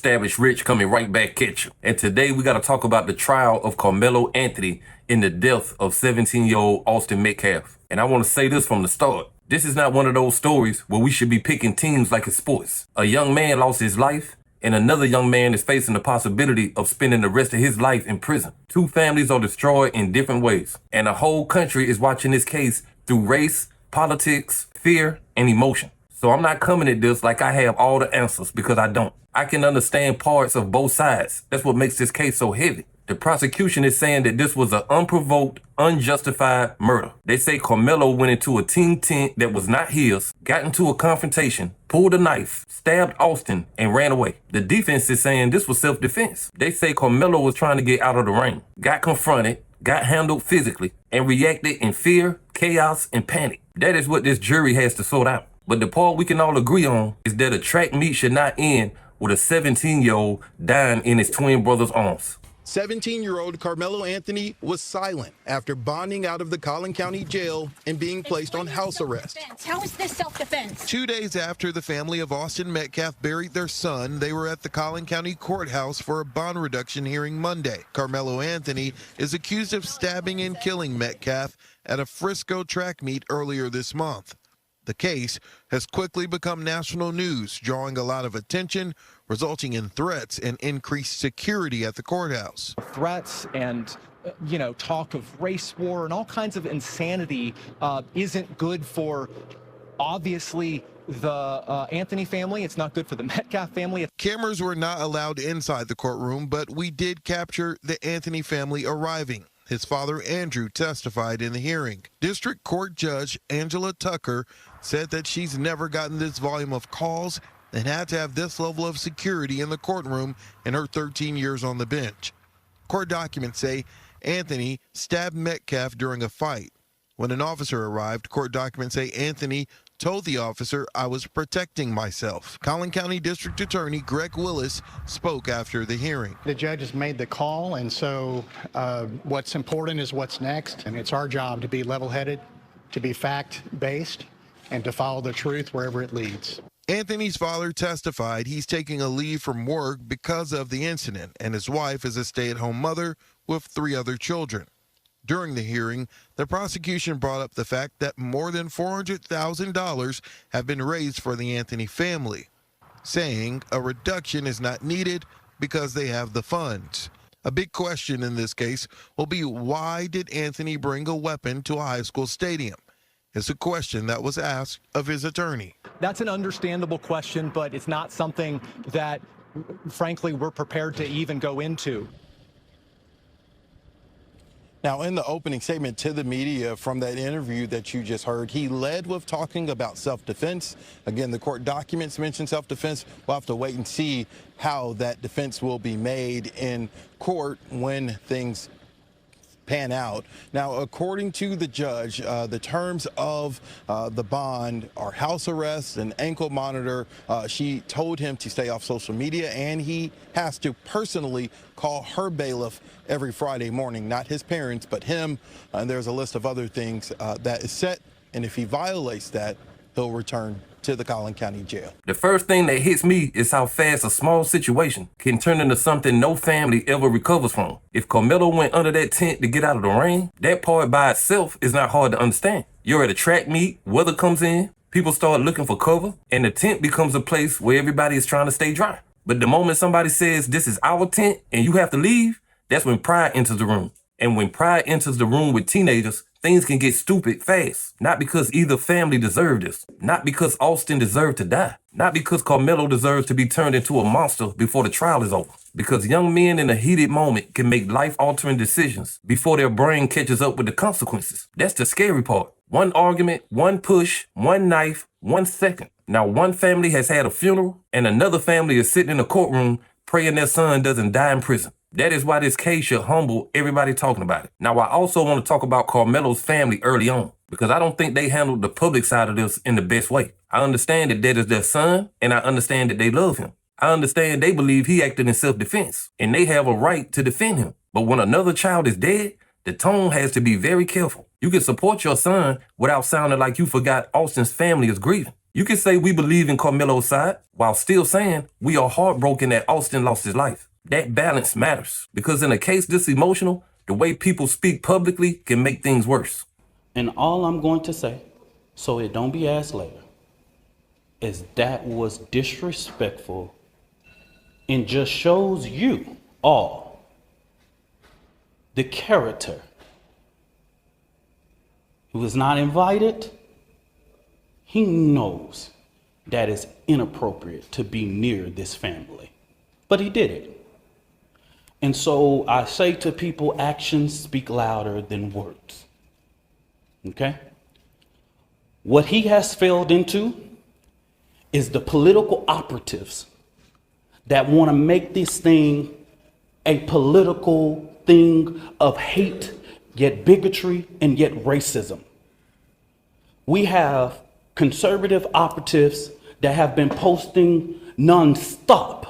established rich coming right back at you. And today we got to talk about the trial of Karmelo Anthony in the death of 17-year-old Austin Metcalf. And I want to say this from the start. This is not one of those stories where we should be picking teams like it's sports. A young man lost his life, and another young man is facing the possibility of spending the rest of his life in prison. Two families are destroyed in different ways, and a whole country is watching this case through race, politics, fear, and emotion. So I'm not coming at this like I have all the answers, because I don't. I can understand parts of both sides. That's what makes this case so heavy. The prosecution is saying that this was an unprovoked, unjustified murder. They say Karmelo went into a team tent that was not his, got into a confrontation, pulled a knife, stabbed Austin, and ran away. The defense is saying this was self-defense. They say Karmelo was trying to get out of the ring, got confronted, got handled physically, and reacted in fear, chaos, and panic. That is what this jury has to sort out. But the part we can all agree on is that a track meet should not end with a 17-year-old dying in his twin brother's arms. 17-year-old Karmelo Anthony was silent after bonding out of the Collin County Jail and being placed on house arrest. How is this self-defense? 2 days after the family of Austin Metcalf buried their son, they were at the Collin County Courthouse for a bond reduction hearing Monday. Karmelo Anthony is accused of stabbing and killing Metcalf at a Frisco track meet earlier this month. The case has quickly become national news, drawing a lot of attention, resulting in threats and increased security at the courthouse. Threats and, talk of race war and all kinds of insanity isn't good for, obviously, the Anthony family. It's not good for the Metcalf family. Cameras were not allowed inside the courtroom, but we did capture the Anthony family arriving. His father, Andrew, testified in the hearing. District Court Judge Angela Tucker said that she's never gotten this volume of calls and had to have this level of security in the courtroom in her 13 years on the bench. Court documents say Anthony stabbed Metcalf during a fight. When an officer arrived, court documents say Anthony told the officer, "I was protecting myself." Collin County District Attorney Greg Willis spoke after the hearing. The judge has made the call, and so what's important is what's next. And it's our job to be level-headed, to be fact-based, and to follow the truth wherever it leads. Anthony's father testified he's taking a leave from work because of the incident, and his wife is a stay-at-home mother with 3 other children. During the hearing, the prosecution brought up the fact that more than $400,000 have been raised for the Anthony family, saying a reduction is not needed because they have the funds. A big question in this case will be, why did Anthony bring a weapon to a high school stadium? It's a question that was asked of his attorney. That's an understandable question, but it's not something that, frankly, we're prepared to even go into. Now, in the opening statement to the media from that interview that you just heard, he led with talking about self-defense. Again, the court documents mention self-defense. We'll have to wait and see how that defense will be made in court when things pan out. Now, according to the judge, the terms of the bond are house arrest and ankle monitor. She told him to stay off social media, and he has to personally call her bailiff every Friday morning, not his parents, but him. And there's a list of other things that is set, and if he violates that, he'll return to the Collin County Jail. The first thing that hits me is how fast a small situation can turn into something no family ever recovers from. If Karmelo went under that tent to get out of the rain, that part by itself is not hard to understand. You're at a track meet, weather comes in, people start looking for cover, and the tent becomes a place where everybody is trying to stay dry. But the moment somebody says, "This is our tent and you have to leave," that's when pride enters the room. And when pride enters the room with teenagers, things can get stupid fast. Not because either family deserved this. Not because Austin deserved to die. Not because Karmelo deserves to be turned into a monster before the trial is over. Because young men in a heated moment can make life-altering decisions before their brain catches up with the consequences. That's the scary part. One argument, one push, one knife, 1 second. Now one family has had a funeral and another family is sitting in a courtroom praying their son doesn't die in prison. That is why this case should humble everybody talking about it. Now, I also want to talk about Karmelo's family early on, because I don't think they handled the public side of this in the best way. I understand that is their son, and I understand that they love him. I understand they believe he acted in self-defense, and they have a right to defend him. But when another child is dead, the tone has to be very careful. You can support your son without sounding like you forgot Austin's family is grieving. You can say we believe in Karmelo's side while still saying we are heartbroken that Austin lost his life. That balance matters because in a case this emotional, the way people speak publicly can make things worse. And all I'm going to say, so it don't be asked later, is that was disrespectful and just shows you all the character. He was not invited. He knows that it's inappropriate to be near this family, but he did it. And so I say to people, actions speak louder than words. Okay? What he has failed into is the political operatives that want to make this thing a political thing of hate, yet bigotry, and yet racism. We have conservative operatives that have been posting nonstop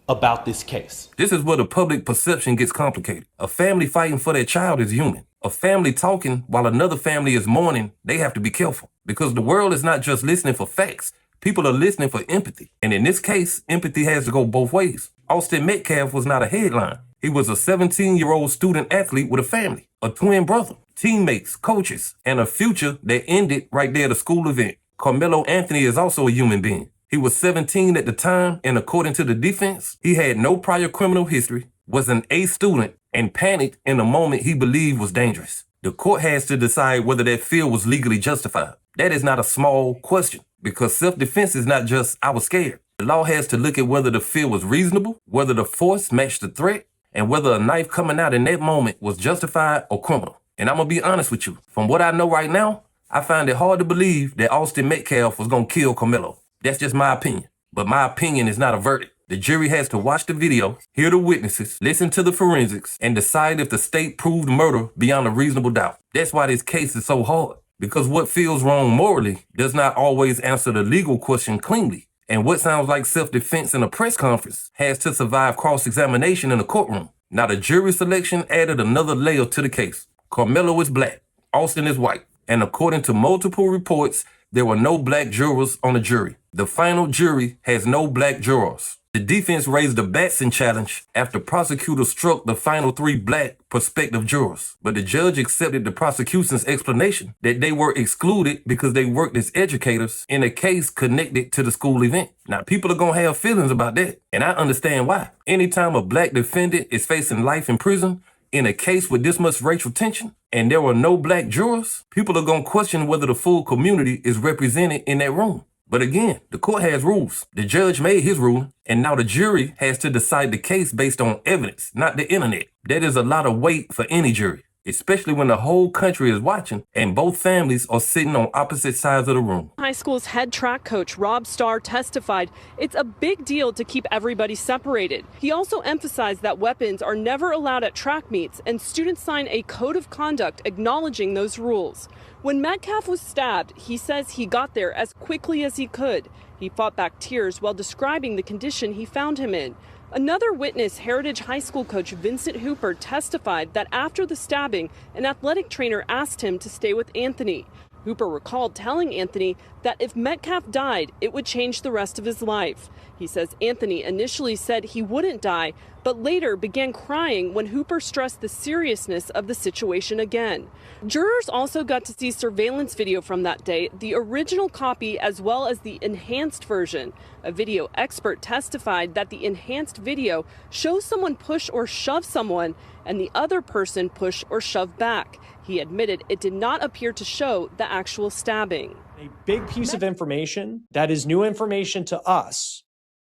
about this case. This is where the public perception gets complicated. A family fighting for their child is human. A family talking while another family is mourning, they have to be careful because the world is not just listening for facts. People are listening for empathy. And in this case, empathy has to go both ways. Austin Metcalf was not a headline. He was a 17-year-old student athlete with a family, a twin brother, teammates, coaches, and a future that ended right there at a school event. Karmelo Anthony is also a human being. He was 17 at the time, and according to the defense, he had no prior criminal history, was an A student, and panicked in a moment he believed was dangerous. The court has to decide whether that fear was legally justified. That is not a small question, because self-defense is not just, I was scared. The law has to look at whether the fear was reasonable, whether the force matched the threat, and whether a knife coming out in that moment was justified or criminal. And I'm going to be honest with you. From what I know right now, I find it hard to believe that Austin Metcalf was going to kill Karmelo. That's just my opinion. But my opinion is not a verdict. The jury has to watch the video, hear the witnesses, listen to the forensics, and decide if the state proved murder beyond a reasonable doubt. That's why this case is so hard. Because what feels wrong morally does not always answer the legal question cleanly. And what sounds like self-defense in a press conference has to survive cross-examination in a courtroom. Now the jury selection added another layer to the case. Karmelo is black, Austin is white. And according to multiple reports, there were no black jurors on the jury. The final jury has no black jurors. The defense raised the Batson challenge after prosecutors struck the final 3 black prospective jurors. But the judge accepted the prosecution's explanation that they were excluded because they worked as educators in a case connected to the school event. Now, people are going to have feelings about that, and I understand why. Anytime a black defendant is facing life in prison in a case with this much racial tension, and there were no black jurors, people are going to question whether the full community is represented in that room. But again, the court has rules. The judge made his ruling, and now the jury has to decide the case based on evidence, not the internet. That is a lot of weight for any jury, especially when the whole country is watching and both families are sitting on opposite sides of the room. High school's head track coach Rob Starr testified it's a big deal to keep everybody separated. He also emphasized that weapons are never allowed at track meets and students sign a code of conduct acknowledging those rules. When Metcalf was stabbed, he says he got there as quickly as he could. He fought back tears while describing the condition he found him in. Another witness, Heritage High School coach Vincent Hooper, testified that after the stabbing, an athletic trainer asked him to stay with Anthony. Hooper recalled telling Anthony that if Metcalf died, it would change the rest of his life. He says Anthony initially said he wouldn't die, but later began crying when Hooper stressed the seriousness of the situation again. Jurors also got to see surveillance video from that day, the original copy as well as the enhanced version. A video expert testified that the enhanced video shows someone push or shove someone and the other person push or shove back. He admitted it did not appear to show the actual stabbing. A big piece of information that is new information to us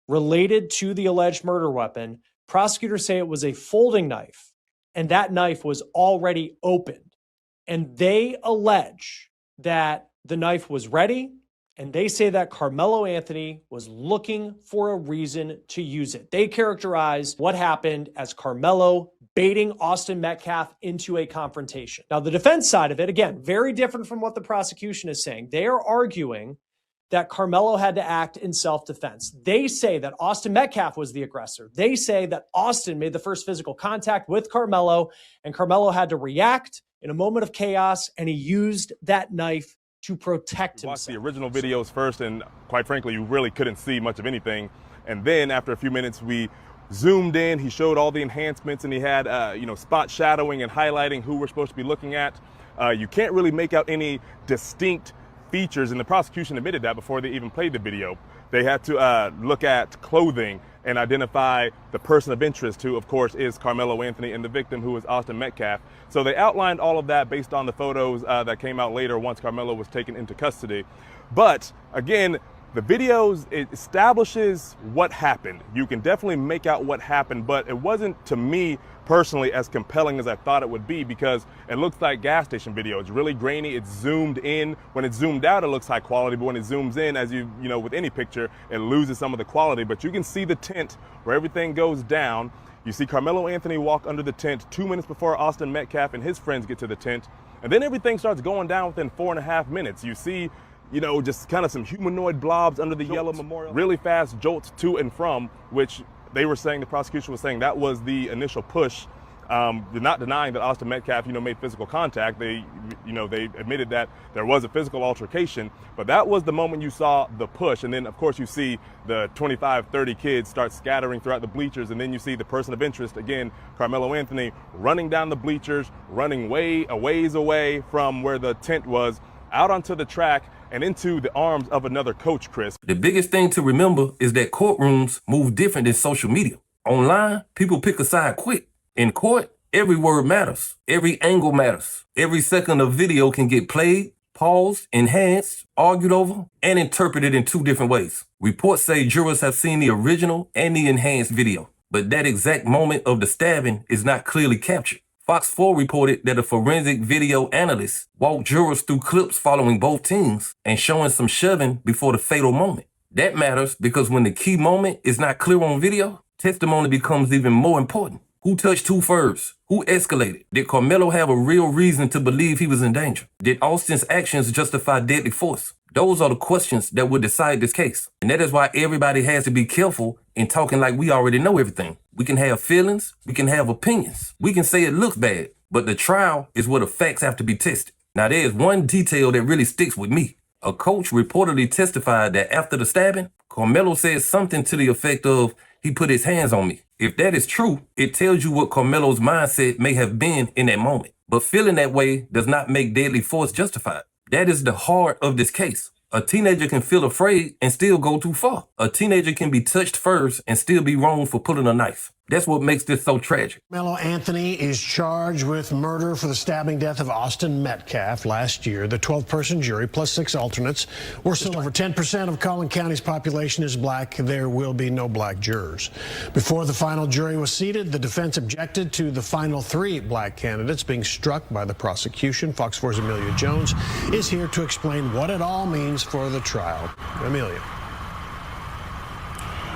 related to the alleged murder weapon. Prosecutors say it was a folding knife, and that knife was already opened. And they allege that the knife was ready, and they say that Karmelo Anthony was looking for a reason to use it. They characterize what happened as Karmelo baiting Austin Metcalf into a confrontation. Now, the defense side of it, again, very different from what the prosecution is saying. They are arguing that Karmelo had to act in self-defense. They say that Austin Metcalf was the aggressor. They say that Austin made the first physical contact with Karmelo, and Karmelo had to react in a moment of chaos, and he used that knife to protect Watch the himself. original videos first, and quite frankly, you really couldn't see much of anything. And then after a few minutes, we zoomed in. He showed all the enhancements, and he had, spot shadowing and highlighting who we're supposed to be looking at. You can't really make out any distinct features, and the prosecution admitted that before they even played the video. They had to look at clothing and identify the person of interest, who, of course, is Karmelo Anthony, and the victim, who is Austin Metcalf. So they outlined all of that based on the photos that came out later once Karmelo was taken into custody. But again, the videos, it establishes what happened. You can definitely make out what happened, but it wasn't, to me personally, as compelling as I thought it would be, because it looks like gas station video. It's really grainy. It's zoomed in. When it's zoomed out, it looks high quality, but when it zooms in, as you know, with any picture, it loses some of the quality. But you can see the tent where everything goes down. You see Karmelo Anthony walk under the tent 2 minutes before Austin Metcalf and his friends get to the tent. And then everything starts going down within 4.5 minutes. You see, just kind of some humanoid blobs under the yellow memorial. Really fast jolts to and from, which they were saying, the prosecution was saying, that was the initial push. They're not denying that Austin Metcalf, made physical contact. They admitted that there was a physical altercation, but that was the moment you saw the push. And then, of course, you see the 25, 30 kids start scattering throughout the bleachers. And then you see the person of interest, again, Karmelo Anthony, running down the bleachers, running a ways away from where the tent was, out onto the track and into the arms of another coach, Chris. The biggest thing to remember is that courtrooms move different than social media. Online, people pick a side quick. In court, every word matters. Every angle matters. Every second of video can get played, paused, enhanced, argued over, and interpreted in 2 different ways. Reports say jurors have seen the original and the enhanced video, but that exact moment of the stabbing is not clearly captured. Fox 4 reported that a forensic video analyst walked jurors through clips following both teams and showing some shoving before the fatal moment. That matters because when the key moment is not clear on video, testimony becomes even more important. Who touched who first? Who escalated? Did Karmelo have a real reason to believe he was in danger? Did Austin's actions justify deadly force? Those are the questions that would decide this case. And that is why everybody has to be careful in talking like we already know everything. We can have feelings, we can have opinions, we can say it looks bad, but the trial is where the facts have to be tested. Now there's one detail that really sticks with me. A coach reportedly testified that after the stabbing, Karmelo said something to the effect of, "He put his hands on me." If that is true, it tells you what Karmelo's mindset may have been in that moment. But feeling that way does not make deadly force justified. That is the heart of this case. A teenager can feel afraid and still go too far. A teenager can be touched first and still be wrong for pulling a knife. That's what makes this so tragic. Karmelo Anthony is charged with murder for the stabbing death of Austin Metcalf last year. The 12-person jury, plus 6 alternates, were still over 10% of Collin County's population is black. There will be no black jurors. Before the final jury was seated, the defense objected to the final 3 black candidates being struck by the prosecution. Fox 4's Amelia Jones is here to explain what it all means for the trial. Amelia.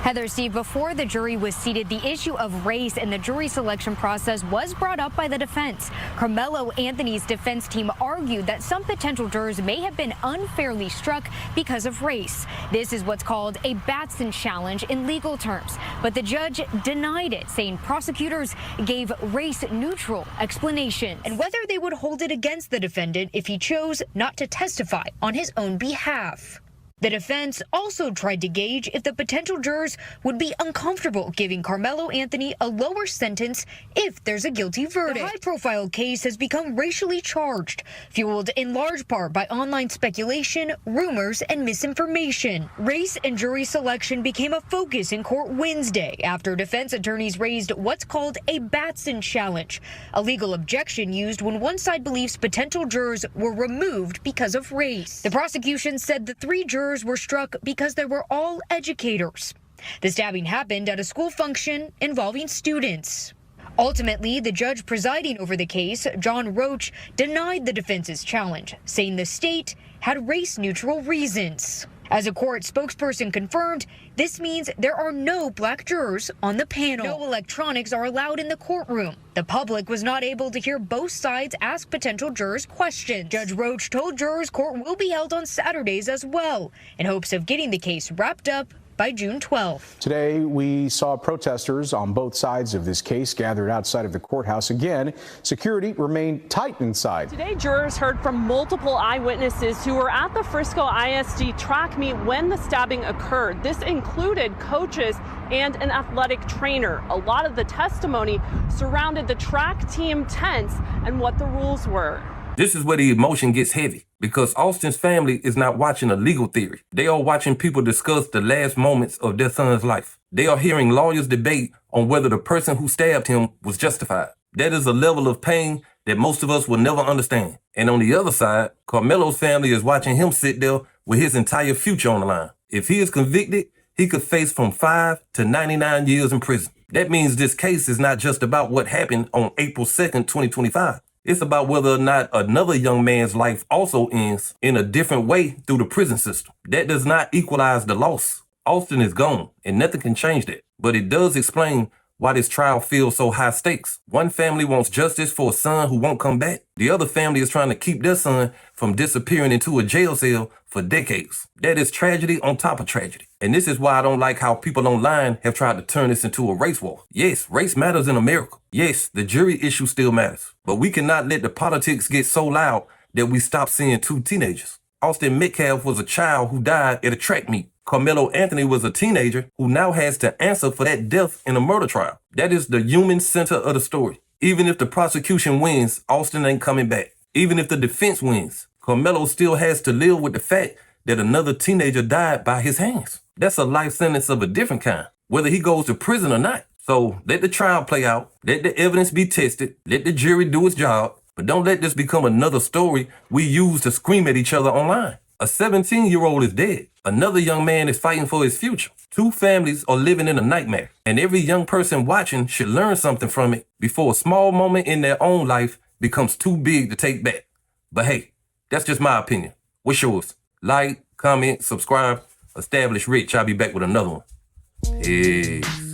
Heather, Steve, before the jury was seated, the issue of race in the jury selection process was brought up by the defense. Karmelo Anthony's defense team argued that some potential jurors may have been unfairly struck because of race. This is what's called a Batson challenge in legal terms. But the judge denied it, saying prosecutors gave race-neutral explanation and whether they would hold it against the defendant if he chose not to testify on his own behalf. The defense also tried to gauge if the potential jurors would be uncomfortable giving Karmelo Anthony a lower sentence if there's a guilty verdict. The high-profile case has become racially charged, fueled in large part by online speculation, rumors, and misinformation. Race and jury selection became a focus in court Wednesday after defense attorneys raised what's called a Batson challenge, a legal objection used when one side believes potential jurors were removed because of race. The prosecution said the 3 jurors were struck because they were all educators. The stabbing happened at a school function involving students. Ultimately, the judge presiding over the case, John R.I.C.H, denied the defense's challenge, saying the state had race-neutral reasons. As a court spokesperson confirmed, this means there are no black jurors on the panel. No electronics are allowed in the courtroom. The public was not able to hear both sides ask potential jurors questions. Judge R.I.C.H told jurors court will be held on Saturdays as well, in hopes of getting the case wrapped up by June 12th. Today, we saw protesters on both sides of this case gathered outside of the courthouse. Again, security remained tight inside. Today, jurors heard from multiple eyewitnesses who were at the Frisco ISD track meet when the stabbing occurred. This included coaches and an athletic trainer. A lot of the testimony surrounded the track team tents and what the rules were. This is where the emotion gets heavy, because Austin's family is not watching a legal theory. They are watching people discuss the last moments of their son's life. They are hearing lawyers debate on whether the person who stabbed him was justified. That is a level of pain that most of us will never understand. And on the other side, Karmelo's family is watching him sit there with his entire future on the line. If he is convicted, he could face from 5 to 99 years in prison. That means this case is not just about what happened on April 2nd, 2025. It's about whether or not another young man's life also ends in a different way through the prison system. That does not equalize the loss. Austin is gone, and nothing can change that. But it does explain why this trial feels so high stakes. One family wants justice for a son who won't come back. The other family is trying to keep their son from disappearing into a jail cell for decades. That is tragedy on top of tragedy. And this is why I don't like how people online have tried to turn this into a race war. Yes, race matters in America. Yes, the jury issue still matters. But we cannot let the politics get so loud that we stop seeing two teenagers. Austin Metcalf was a child who died at a track meet. Karmelo Anthony was a teenager who now has to answer for that death in a murder trial. That is the human center of the story. Even if the prosecution wins, Austin ain't coming back. Even if the defense wins, Karmelo still has to live with the fact that another teenager died by his hands. That's a life sentence of a different kind, whether he goes to prison or not. So let the trial play out, let the evidence be tested, let the jury do its job, but don't let this become another story we use to scream at each other online. A 17-year-old is dead. Another young man is fighting for his future. Two families are living in a nightmare, and every young person watching should learn something from it before a small moment in their own life becomes too big to take back. But hey, that's just my opinion. What's yours? Like, comment, subscribe. Establish Rich. I'll be back with another one. Peace.